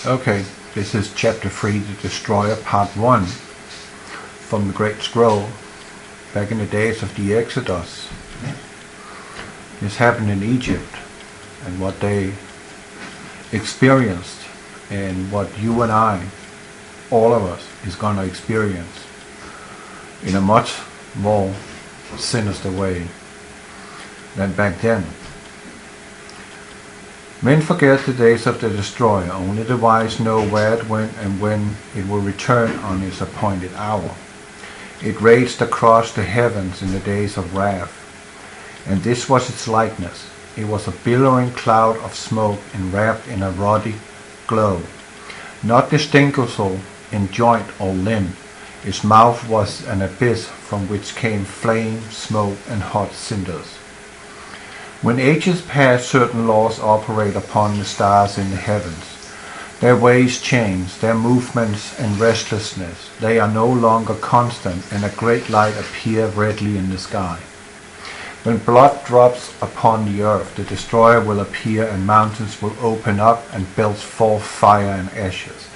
Okay, this is Chapter 3, The Destroyer, Part 1, from the Great Scroll, back in the days of the Exodus. This happened in Egypt, and what they experienced, and what you and I, all of us, is going to experience in a much more sinister way than back then. Men forget the days of the destroyer. Only the wise know where it went and when it will return on its appointed hour. It raged across the heavens in the days of wrath, and this was its likeness. It was a billowing cloud of smoke enwrapped in a ruddy glow, not distinguishable in joint or limb. Its mouth was an abyss from which came flame, smoke, and hot cinders. When ages pass, certain laws operate upon the stars in the heavens. Their ways change, their movements and restlessness. They are no longer constant, and a great light appears redly in the sky. When blood drops upon the earth, the destroyer will appear, and mountains will open up and belch forth fire and ashes.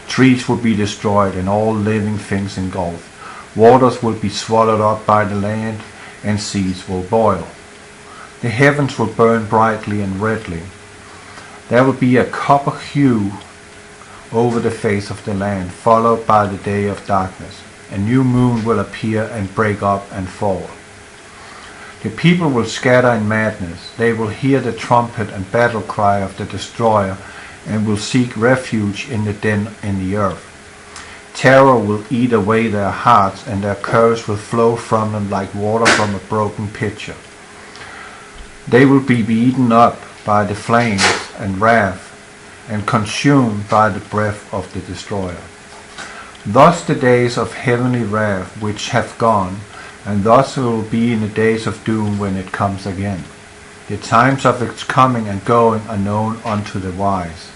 Trees will be destroyed, and all living things engulfed. Waters will be swallowed up by the land, and seas will boil. The heavens will burn brightly and redly. There will be a copper hue over the face of the land, followed by the day of darkness. A new moon will appear and break up and fall. The people will scatter in madness. They will hear the trumpet and battle cry of the destroyer, and will seek refuge in the den in the earth. Terror will eat away their hearts, and their courage will flow from them like water from a broken pitcher. They will be eaten up by the flames and wrath, and consumed by the breath of the destroyer. Thus the days of heavenly wrath which have gone, and thus it will be in the days of doom when it comes again. The times of its coming and going are known unto the wise.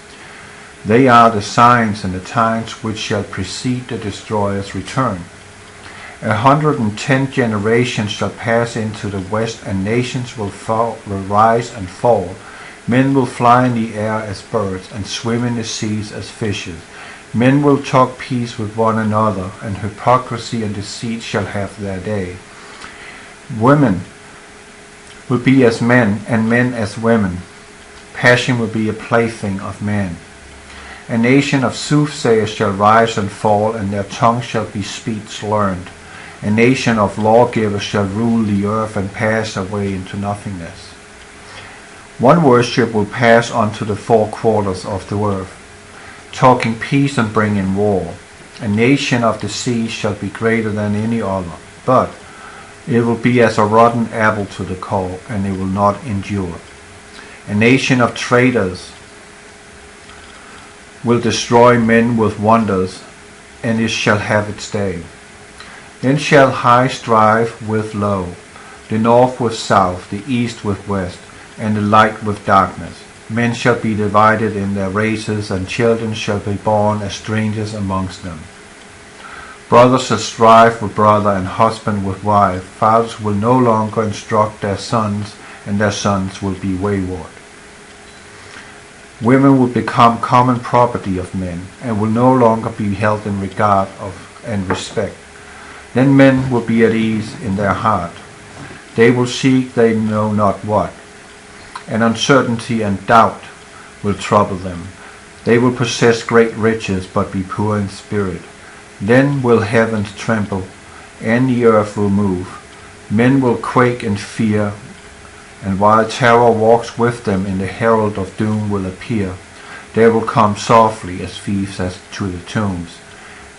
They are the signs and the times which shall precede the destroyer's return. 110 generations shall pass into the west, and nations will rise and fall. Men will fly in the air as birds, and swim in the seas as fishes. Men will talk peace with one another, and hypocrisy and deceit shall have their day. Women will be as men, and men as women. Passion will be a plaything of men. A nation of soothsayers shall rise and fall, and their tongue shall be speech learned. A nation of lawgivers shall rule the earth and pass away into nothingness. One worship will pass unto the four quarters of the earth, talking peace and bringing war. A nation of the sea shall be greater than any other, but it will be as a rotten apple to the core, and it will not endure. A nation of traitors will destroy men with wonders, and it shall have its day. Then shall high strive with low, the north with south, the east with west, and the light with darkness. Men shall be divided in their races, and children shall be born as strangers amongst them. Brothers shall strive with brother, and husband with wife. Fathers will no longer instruct their sons, and their sons will be wayward. Women will become common property of men, and will no longer be held in regard and respect. Then men will be at ease in their heart. They will seek they know not what, and uncertainty and doubt will trouble them. They will possess great riches, but be poor in spirit. Then will heavens tremble, and the earth will move. Men will quake in fear, and while terror walks with them, in the herald of doom will appear. They will come softly as thieves as to the tombs.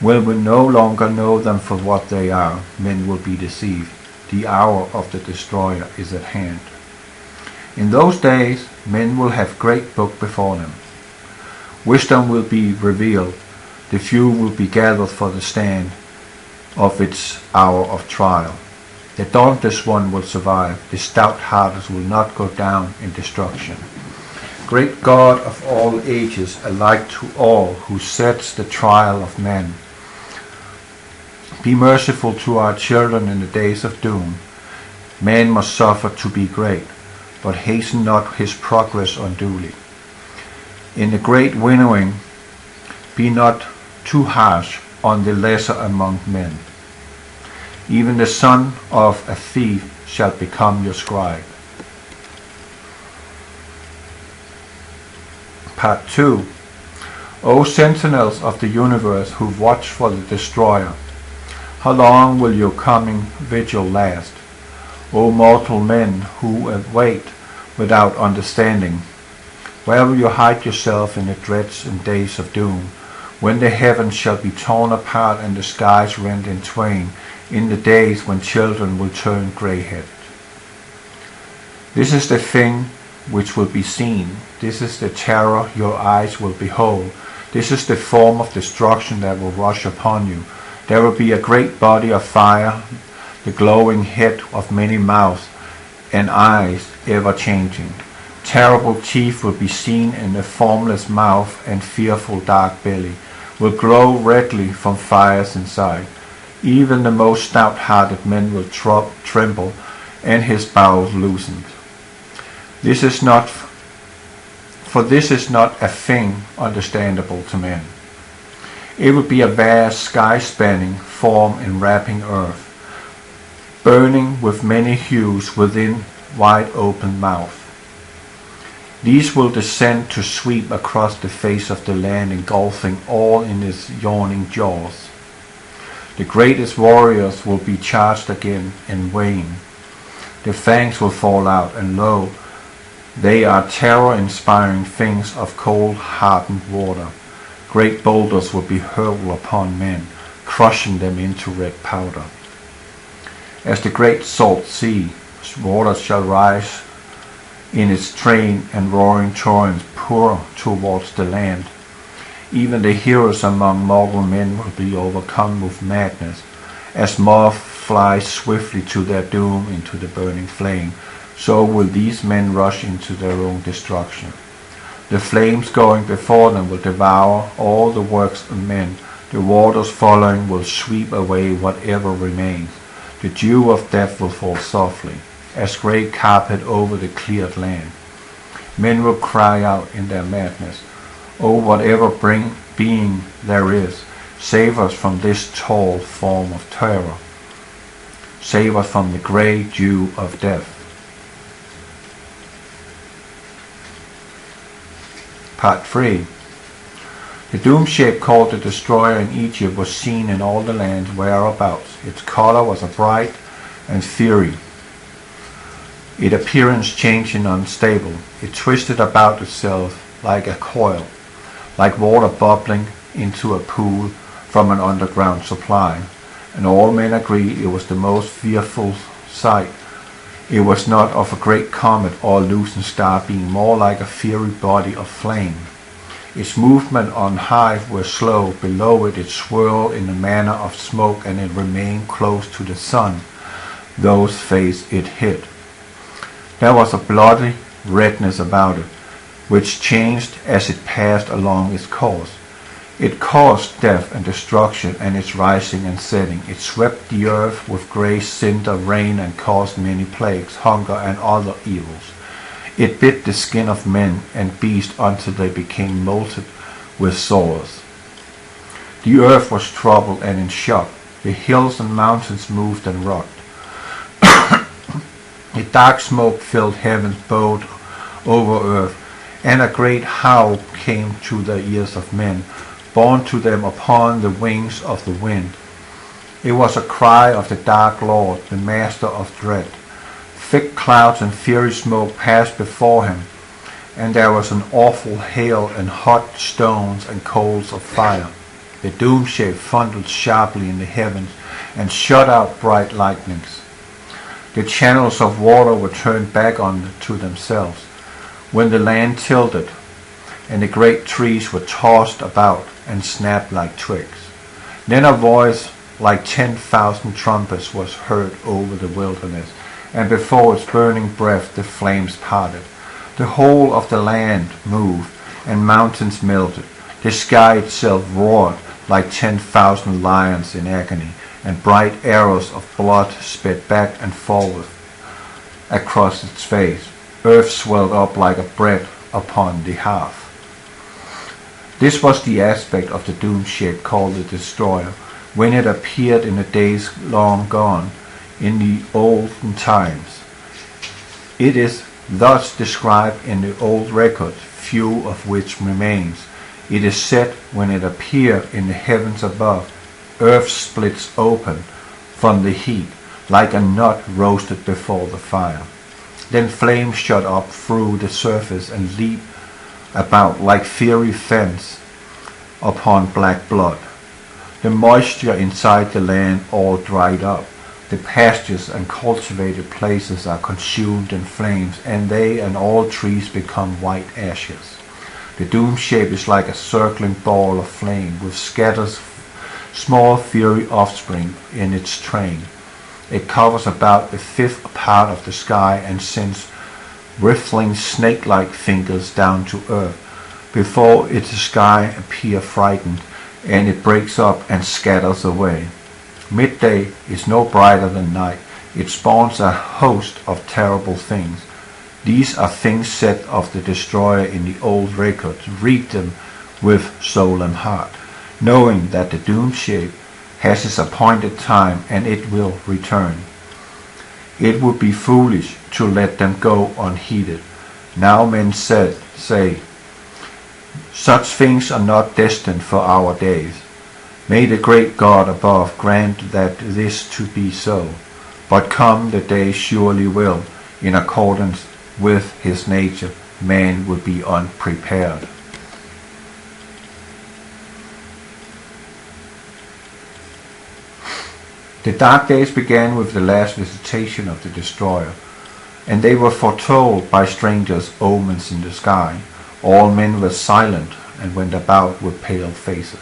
Will we no longer know them for what they are? Men will be deceived. The hour of the destroyer is at hand. In those days, men will have great book before them. Wisdom will be revealed. The few will be gathered for the stand of its hour of trial. The dauntless one will survive. The stout-hearted will not go down in destruction. Great God of all ages, alike to all, who sets the trial of men, be merciful to our children in the days of doom. Man must suffer to be great, but hasten not his progress unduly. In the great winnowing, Be not too harsh on the lesser among men. Even the son of a thief shall become your scribe. Part 2. O sentinels of the universe who watch for the destroyer, how long will your coming vigil last? O mortal men who wait without understanding, where will you hide yourself in the dreads and days of doom, when the heavens shall be torn apart and the skies rent in twain, in the days when children will turn grey-headed? This is the thing which will be seen. This is the terror your eyes will behold. This is the form of destruction that will rush upon you. There will be a great body of fire, the glowing head of many mouths, and eyes ever changing. Terrible teeth will be seen in the formless mouth, and fearful dark belly will glow redly from fires inside. Even the most stout-hearted man will tremble, and his bowels loosened. This is not a thing understandable to men. It will be a vast sky-spanning form enwrapping earth, burning with many hues within wide open mouth. These will descend to sweep across the face of the land, engulfing all in its yawning jaws. The greatest warriors will be charged again in vain. The fangs will fall out, and lo, they are terror-inspiring things of cold-hardened water. Great boulders will be hurled upon men, crushing them into red powder. As the great salt sea, water shall rise in its train, and roaring torrents pour towards the land. Even the heroes among mortal men will be overcome with madness, as moths fly swiftly to their doom into the burning flame. So will these men rush into their own destruction. The flames going before them will devour all the works of men. The waters following will sweep away whatever remains. The dew of death will fall softly, as grey carpet over the cleared land. Men will cry out in their madness, "O whatever being there is, save us from this tall form of terror. Save us from the grey dew of death." Part 3. The doom shape called the Destroyer in Egypt was seen in all the lands whereabouts. Its color was a bright and fiery, its appearance changing unstable. It twisted about itself like a coil, like water bubbling into a pool from an underground supply, and all men agreed it was the most fearful sight. It was not of a great comet or loosened star, being more like a fiery body of flame. Its movement on high were slow. Below it swirled in the manner of smoke, and it remained close to the sun, whose face it hid. There was a bloody redness about it, which changed as it passed along its course. It caused death and destruction, and its rising and setting. It swept the earth with grey cinder rain and caused many plagues, hunger, and other evils. It bit the skin of men and beasts until they became molted with sores. The earth was troubled and in shock. The hills and mountains moved and rocked. A dark smoke filled heaven's bowed over earth, and a great howl came to the ears of men, borne to them upon the wings of the wind. It was a cry of the dark Lord, the master of dread. Thick clouds and fiery smoke passed before him, and there was an awful hail and hot stones and coals of fire. The doom shape thundered sharply in the heavens and shot out bright lightnings. The channels of water were turned back onto themselves when the land tilted, and the great trees were tossed about and snapped like twigs. Then a voice like 10,000 trumpets was heard over the wilderness, and before its burning breath the flames parted. The whole of the land moved, and mountains melted. The sky itself roared like 10,000 lions in agony, and bright arrows of blood sped back and forward across its face. Earth swelled up like a bread upon the hearth. This was the aspect of the doom ship called the Destroyer, when it appeared in the days long gone, in the olden times. It is thus described in the old records, few of which remains. It is said, when it appeared in the heavens above, earth splits open from the heat, like a nut roasted before the fire. Then flames shot up through the surface and leap about like fiery fence upon black blood. The moisture inside the land all dried up. The pastures and cultivated places are consumed in flames, and they and all trees become white ashes. The doom shape is like a circling ball of flame, with scattered small fiery offspring in its train. It covers about a fifth part of the sky and sends wriggling snake-like fingers down to earth. Before it, the sky appears frightened, and it breaks up and scatters away. Midday is no brighter than night. It spawns a host of terrible things. These are things said of the Destroyer in the old records. Read them with solemn heart, knowing that the doom ship has its appointed time and it will return. It would be foolish to let them go unheeded. Now men say, such things are not destined for our days. May the great God above grant that this to be so. But come the day surely will, in accordance with his nature, man will be unprepared. The dark days began with the last visitation of the Destroyer, and they were foretold by strangers' omens in the sky. All men were silent and went about with pale faces.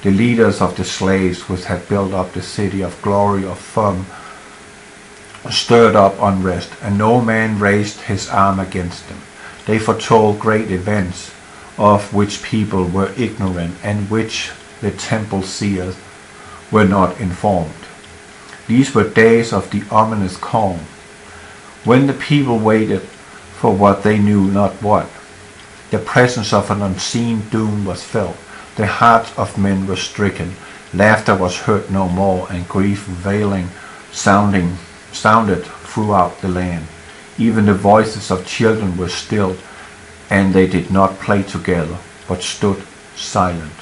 The leaders of the slaves which had built up the city of glory of Thum stirred up unrest, and no man raised his arm against them. They foretold great events, of which people were ignorant, and which the temple seers were not informed. These were days of the ominous calm, when the people waited for what they knew not what. The presence of an unseen doom was felt. The hearts of men were stricken. Laughter was heard no more, and grief wailing sounded throughout the land. Even the voices of children were stilled, and they did not play together, but stood silent.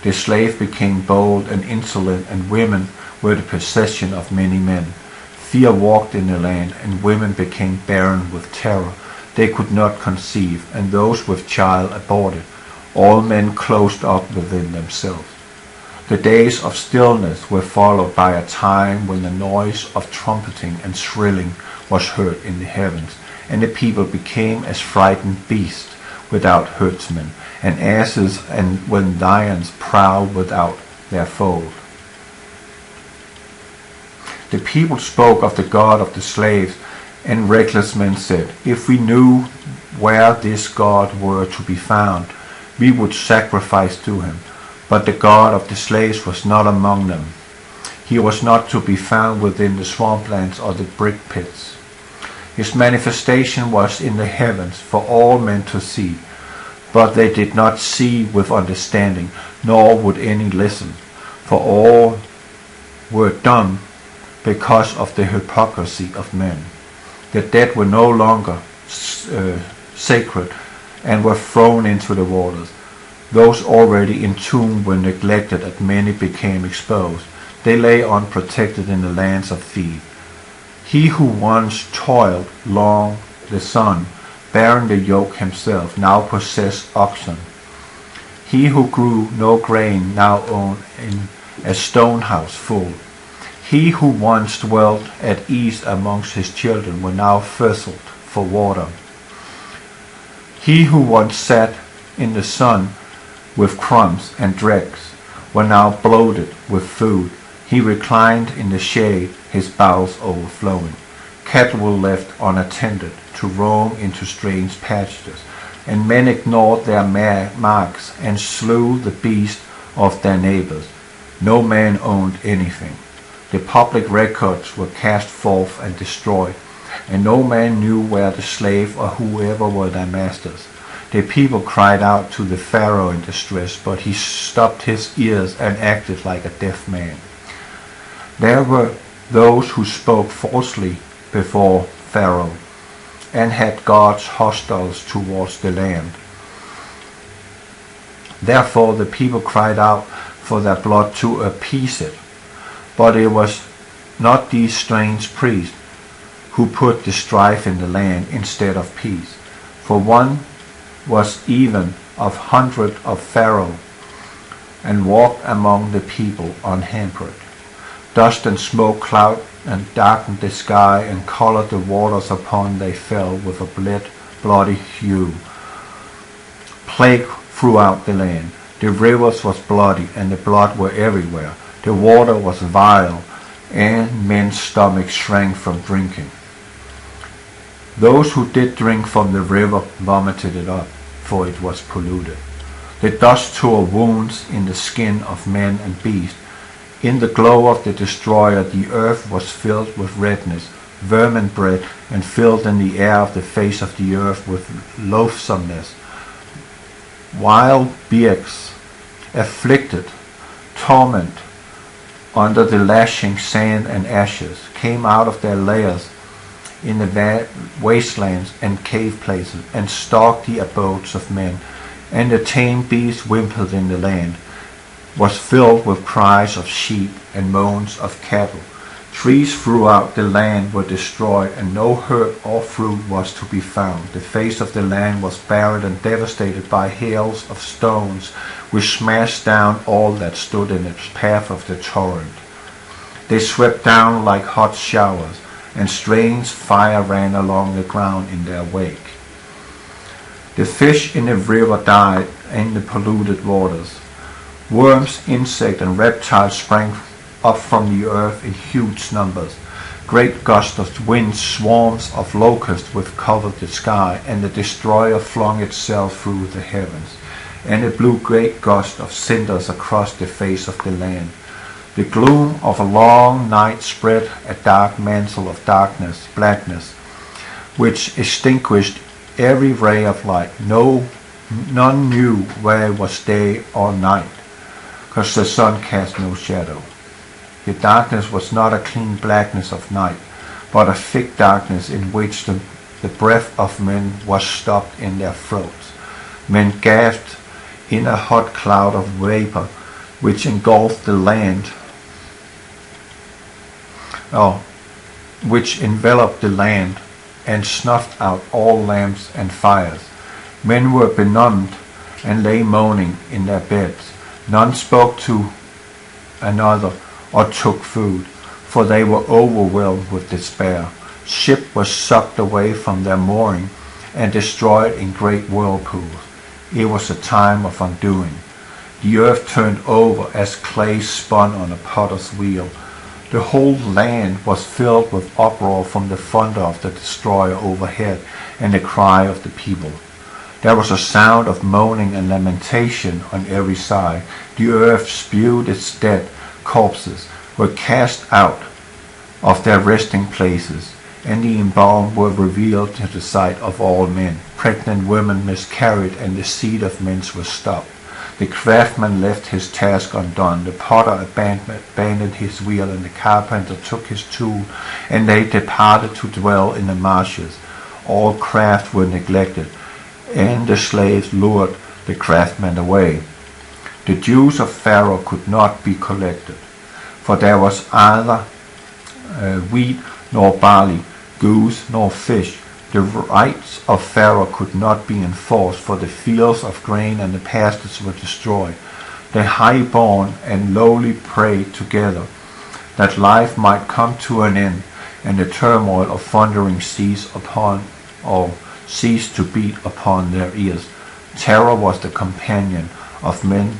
The slave became bold and insolent, and women were the possession of many men. Fear walked in the land, and women became barren with terror. They could not conceive, and those with child aborted. All men closed up within themselves. The days of stillness were followed by a time when the noise of trumpeting and shrilling was heard in the heavens, and the people became as frightened beasts without herdsmen, and asses and when lions prowled without their fold. The people spoke of the God of the slaves, and reckless men said, if we knew where this God were to be found, we would sacrifice to him. But the God of the slaves was not among them. He was not to be found within the swamplands or the brick pits. His manifestation was in the heavens for all men to see, but they did not see with understanding, nor would any listen, for all were dumb because of the hypocrisy of men. The dead were no longer sacred and were thrown into the waters. Those already entombed were neglected, and many became exposed. They lay unprotected in the lands of thieves. He who once toiled long the sun, bearing the yoke himself, now possessed oxen. He who grew no grain now owned a stone house full. He who once dwelt at ease amongst his children were now thirsted for water. He who once sat in the sun with crumbs and dregs were now bloated with food. He reclined in the shade, his bowels overflowing. Cattle were left unattended to roam into strange pastures, and men ignored their marks and slew the beasts of their neighbors. No man owned anything. The public records were cast forth and destroyed, and no man knew where the slave or whoever were their masters. The people cried out to the Pharaoh in distress, but he stopped his ears and acted like a deaf man. There were those who spoke falsely before Pharaoh and had gods hostiles towards the land. Therefore the people cried out for their blood to appease it. But it was not these strange priests who put the strife in the land instead of peace. For one was even of 100 of Pharaoh, and walked among the people unhampered. Dust and smoke cloud and darkened the sky, and colored the waters upon they fell with a bloody hue. Plague throughout the land. The rivers was bloody, and the blood were everywhere. The water was vile, and men's stomachs shrank from drinking. Those who did drink from the river vomited it up, for it was polluted. The dust tore wounds in the skin of man and beast. In the glow of the destroyer the earth was filled with redness. Vermin bred and filled in the air of the face of the earth with loathsomeness. Wild beasts, afflicted, torment, under the lashing sand and ashes, came out of their lairs in the wastelands and cave places, and stalked the abodes of men. And the tame beast whimpered in the land, was filled with cries of sheep and moans of cattle. Trees throughout the land were destroyed, and no herb or fruit was to be found. The face of the land was barren and devastated by hails of stones, which smashed down all that stood in its path of the torrent. They swept down like hot showers, and strange fire ran along the ground in their wake. The fish in the river died in the polluted waters. Worms, insects, and reptiles sprang up from the earth in huge numbers. Great gusts of wind, swarms of locusts which covered the sky, and the destroyer flung itself through the heavens. And it blew great gusts of cinders across the face of the land. The gloom of a long night spread a dark mantle of darkness, blackness, which extinguished every ray of light. None knew where it was day or night, because the sun cast no shadow. The darkness was not a clean blackness of night, but a thick darkness in which the breath of men was stopped in their throats. Men gasped in a hot cloud of vapor which engulfed the land, which enveloped the land and snuffed out all lamps and fires. Men were benumbed and lay moaning in their beds. None spoke to another or took food, for they were overwhelmed with despair. Ships were sucked away from their mooring and destroyed in great whirlpools. It was a time of undoing. The earth turned over as clay spun on a potter's wheel. The whole land was filled with uproar from the thunder of the destroyer overhead and the cry of the people. There was a sound of moaning and lamentation on every side. The earth spewed its dead. Corpses were cast out of their resting places, and the embalmed were revealed to the sight of all men. Pregnant women miscarried, and the seed of men was stopped. The craftsman left his task undone. The potter abandoned his wheel, and the carpenter took his tool, and they departed to dwell in the marshes. All craft were neglected, and the slaves lured the craftsman away. The dues of Pharaoh could not be collected, for there was neither wheat nor barley, goose nor fish. The rights of Pharaoh could not be enforced, for the fields of grain and the pastures were destroyed. The high-born and lowly prayed together, that life might come to an end, and the turmoil of thundering cease to beat upon their ears. Terror was the companion of men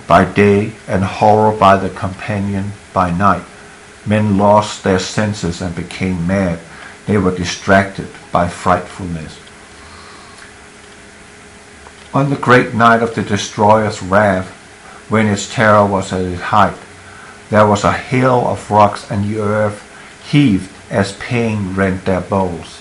by day, and horror by the companion by night. Men lost their senses and became mad. They were distracted by frightfulness. On the great night of the destroyer's wrath, when its terror was at its height, there was a hail of rocks, and the earth heaved as pain rent their bowels.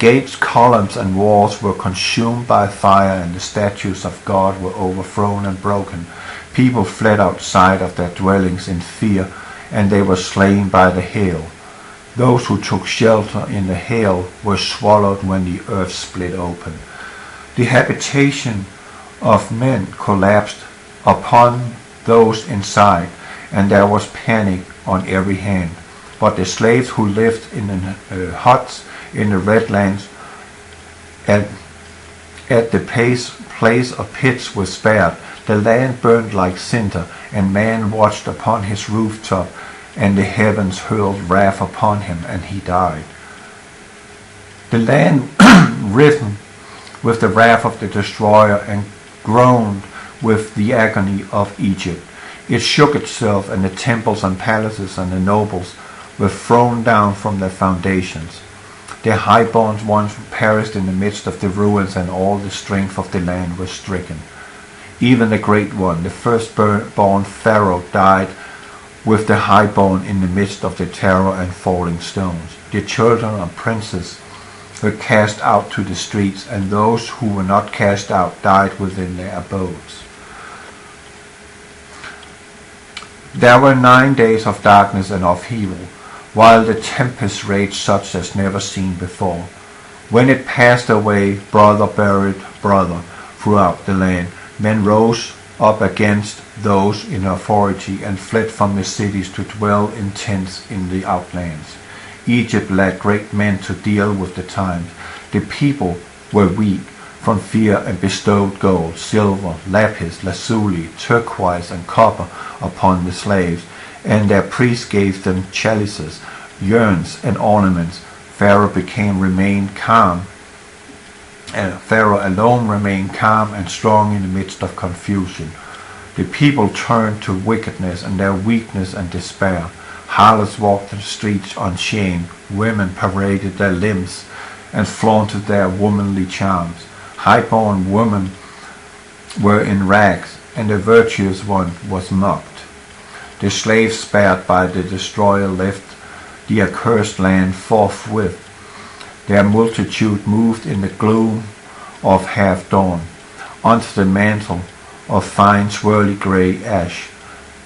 Gates, columns, and walls were consumed by fire, and the statues of God were overthrown and broken. People fled outside of their dwellings in fear, and they were slain by the hail. Those who took shelter in the hail were swallowed when the earth split open. The habitation of men collapsed upon those inside, and there was panic on every hand. But the slaves who lived in the huts in the Redlands at the place of pits were spared. The land burned like cinder, and man watched upon his rooftop, and the heavens hurled wrath upon him, and he died. The land writhed with the wrath of the destroyer, and groaned with the agony of Egypt. It shook itself, and the temples and palaces and the nobles were thrown down from their foundations. Their highborn ones perished in the midst of the ruins, and all the strength of the land was stricken. Even the great one, the firstborn Pharaoh, died with the highborn in the midst of the terror and falling stones. The children of princes were cast out to the streets, and those who were not cast out died within their abodes. There were 9 days of darkness and of evil, while the tempest raged such as never seen before. When it passed away, brother buried brother throughout the land. Men rose up against those in authority and fled from the cities to dwell in tents in the outlands. Egypt lacked great men to deal with the times. The people were weak from fear and bestowed gold, silver, lapis, lazuli, turquoise, and copper upon the slaves, and their priests gave them chalices, urns, and ornaments. Pharaoh alone remained calm and strong in the midst of confusion. The people turned to wickedness and their weakness and despair. Harlots walked the streets unshamed. Women paraded their limbs and flaunted their womanly charms. Highborn women were in rags, and the virtuous one was mocked. The slaves spared by the destroyer left the accursed land forthwith. Their multitude moved in the gloom of half-dawn, onto the mantle of fine swirly grey ash,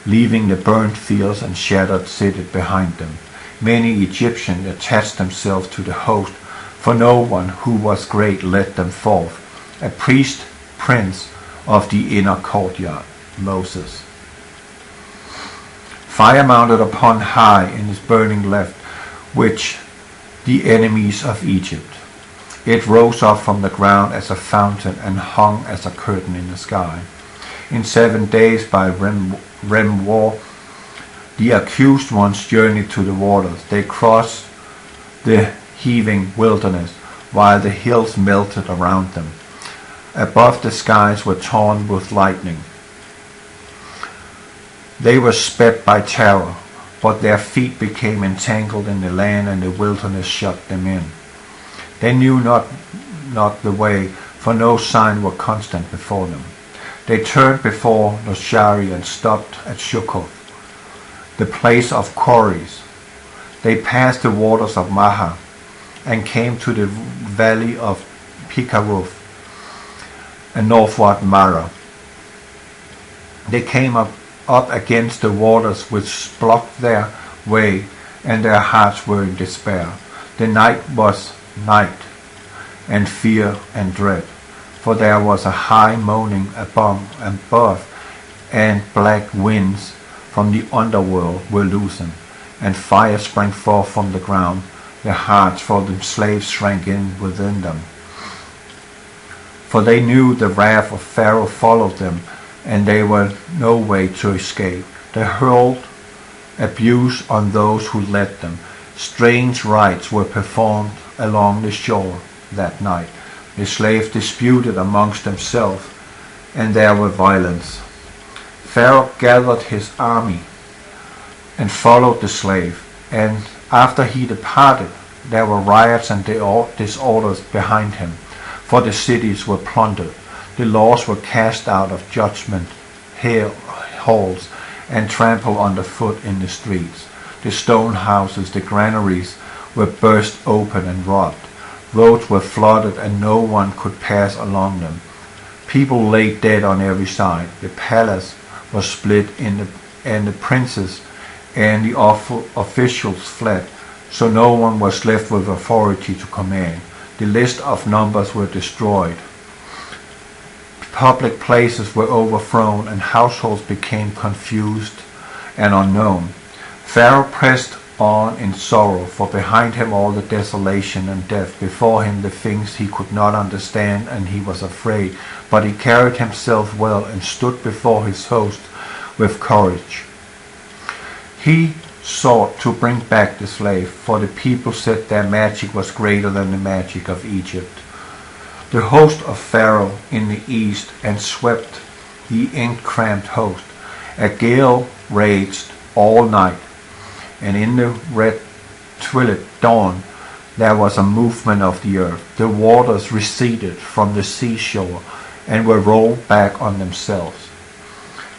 leaving the burnt fields and shattered city behind them. Many Egyptians attached themselves to the host, for no one who was great led them forth. A priest, prince of the inner courtyard, Moses. Fire mounted upon high in his burning left, which the enemies of Egypt. It rose up from the ground as a fountain and hung as a curtain in the sky. In 7 days by Rem war, the accused ones journeyed to the waters. They crossed the heaving wilderness, while the hills melted around them. Above the skies were torn with lightning. They were sped by terror, but their feet became entangled in the land, and the wilderness shut them in. They knew not the way, for no sign were constant before them. They turned before Noshari and stopped at Shukoth, the place of quarries. They passed the waters of Maha and came to the valley of Pikaruth and northward Mara. They came up against the waters which blocked their way, and their hearts were in despair. The night was night, and fear and dread, for there was a high moaning above, and black winds from the underworld were loosened, and fire sprang forth from the ground. Their hearts for the slaves shrank in within them, for they knew the wrath of Pharaoh followed them, and there were no way to escape. They hurled abuse on those who led them. Strange rites were performed along the shore that night. The slaves disputed amongst themselves, and there were violence. Pharaoh gathered his army and followed the slave, and after he departed, there were riots and disorders behind him, for the cities were plundered. The laws were cast out of judgment halls and trampled underfoot in the streets. The stone houses, the granaries, were burst open and robbed. Roads were flooded and no one could pass along them. People lay dead on every side. The palace was split and the princes and the officials fled, so no one was left with authority to command. The list of numbers were destroyed. Public places were overthrown and households became confused and unknown. Pharaoh pressed on in sorrow, for behind him all the desolation and death, before him the things he could not understand, and he was afraid. But he carried himself well and stood before his host with courage. He sought to bring back the slave, for the people said their magic was greater than the magic of Egypt. The host of Pharaoh in the east and swept the ink-cramped host. A gale raged all night, and in the red twilight dawn there was a movement of the earth. The waters receded from the seashore and were rolled back on themselves.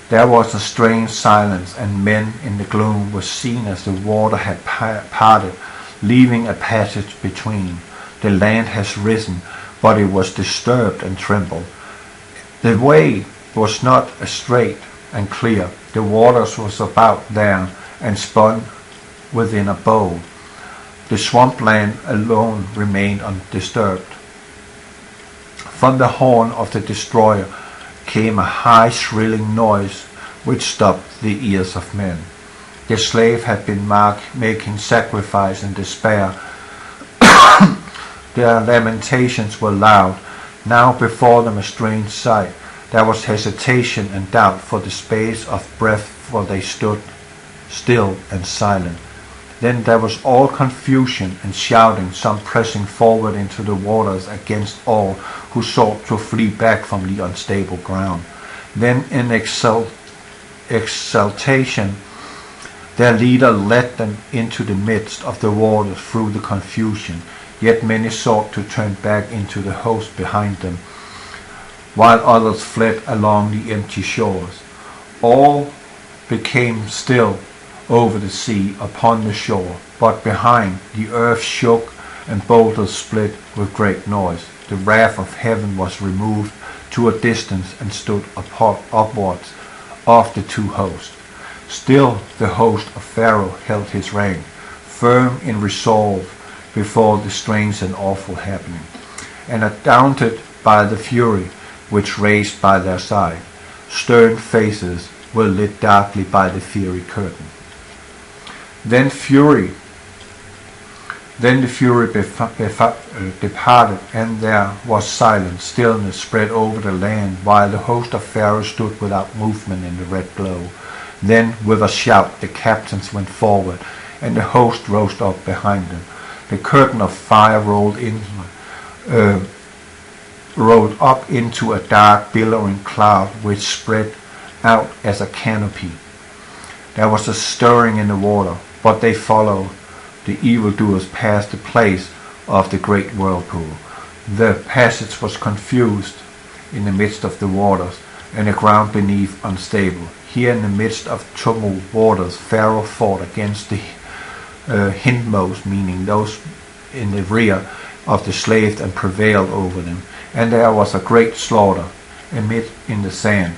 There was a strange silence, and men in the gloom were seen as the water had parted, leaving a passage between. The land has risen, but it was disturbed and trembled. The way was not straight and clear. The waters was about there and spun within a bowl. The swampland alone remained undisturbed. From the horn of the destroyer came a high shrilling noise which stopped the ears of men. The slave had been making sacrifice in despair. Their lamentations were loud. Now before them a strange sight. There was hesitation and doubt for the space of breath, for they stood still and silent. Then there was all confusion and shouting, some pressing forward into the waters against all who sought to flee back from the unstable ground. Then in exultation their leader led them into the midst of the waters through the confusion. Yet many sought to turn back into the host behind them, while others fled along the empty shores. All became still over the sea upon the shore, but behind the earth shook and boulders split with great noise. The wrath of heaven was removed to a distance and stood upwards of the two hosts. Still the host of Pharaoh held his rank, firm in resolve before the strange and awful happening, and undaunted by the fury which raged by their side. Stern faces were lit darkly by the fiery curtain. Then the fury departed, and there was silence. Stillness spread over the land, while the host of Pharaoh stood without movement in the red glow. Then with a shout the captains went forward, and the host rose up behind them. The curtain of fire rolled up into a dark billowing cloud which spread out as a canopy. There was a stirring in the water, but they followed the evildoers past the place of the great whirlpool. The passage was confused in the midst of the waters, and the ground beneath unstable. Here in the midst of tumult waters, Pharaoh fought against the hindmost, meaning those in the rear of the slaves, and prevailed over them. And there was a great slaughter amid in the sand,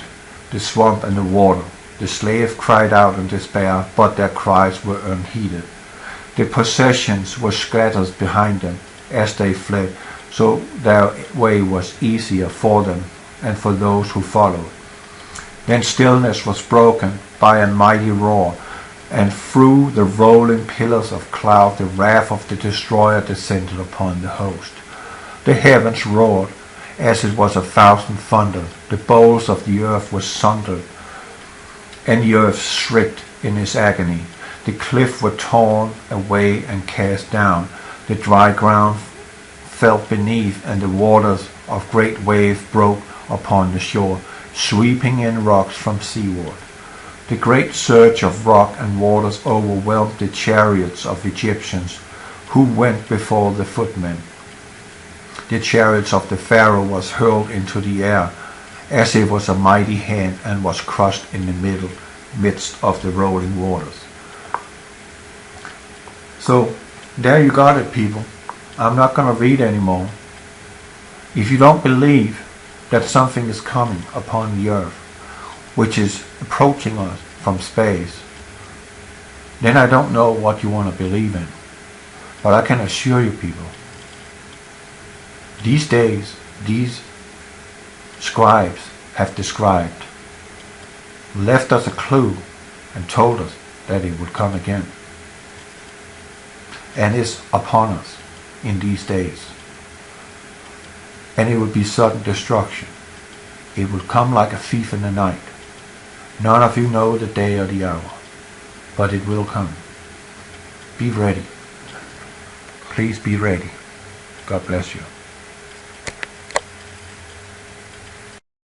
the swamp and the water. The slaves cried out in despair, but their cries were unheeded. The possessions were scattered behind them as they fled, so their way was easier for them and for those who followed. Then stillness was broken by a mighty roar, and through the rolling pillars of cloud the wrath of the destroyer descended upon the host. The heavens roared as it was 1,000 thunder. The bowls of the earth were sundered, and the earth shrieked in its agony. The cliffs were torn away and cast down. The dry ground fell beneath, and the waters of great waves broke upon the shore, sweeping in rocks from seaward. The great surge of rock and waters overwhelmed the chariots of Egyptians who went before the footmen. The chariots of the Pharaoh was hurled into the air as it was a mighty hand, and was crushed in the midst of the rolling waters. So there you got it, people. I'm not going to read anymore. If you don't believe that something is coming upon the earth, which is approaching us from space, then I don't know what you want to believe in. But I can assure you people, these days, these scribes have described, left us a clue and told us that it would come again. And it's upon us in these days. And it would be sudden destruction. It would come like a thief in the night. None of you know the day or the hour, but it will come. Be ready. Please be ready. God bless you.